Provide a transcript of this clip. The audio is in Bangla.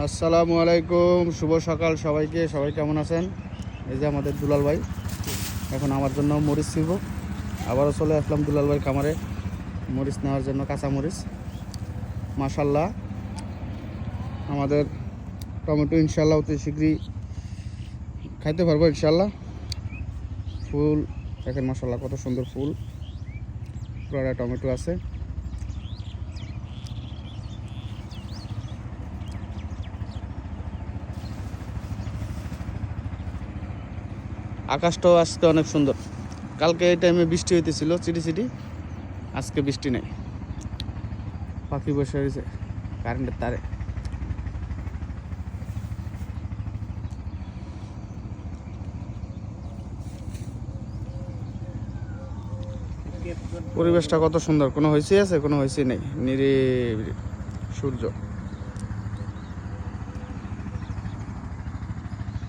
আসসালামু আলাইকুম, শুভ সকাল সবাইকে। সবাই কেমন আছেন? এই যে আমাদের দুলাল ভাই এখন আমার জন্য মরিচ ছিলব। আবারও চলে আসলাম দুলাল ভাই খামারে মরিচ নেওয়ার জন্য, কাঁচা মরিচ। মাশাল্লাহ, আমাদের টমেটো ইনশাল্লাহ অতি শীঘ্রই খাইতে পারবো ইনশাল্লাহ। ফুল দেখেন মাশাল্লাহ, কত সুন্দর ফুল, পুরো টমেটো আছে। আকাশটাও আজকে অনেক সুন্দর। কালকে এই টাইমে বৃষ্টি হইতেছিল চিটি চিটি, আজকে বৃষ্টি নেই। পাখি বসে রয়েছে কারেন্টের তারে। পরিবেশটা কত সুন্দর, কোনো হয়েছে আছে, কোনো হয়েছে নেই, নিরিবিলি সূর্য।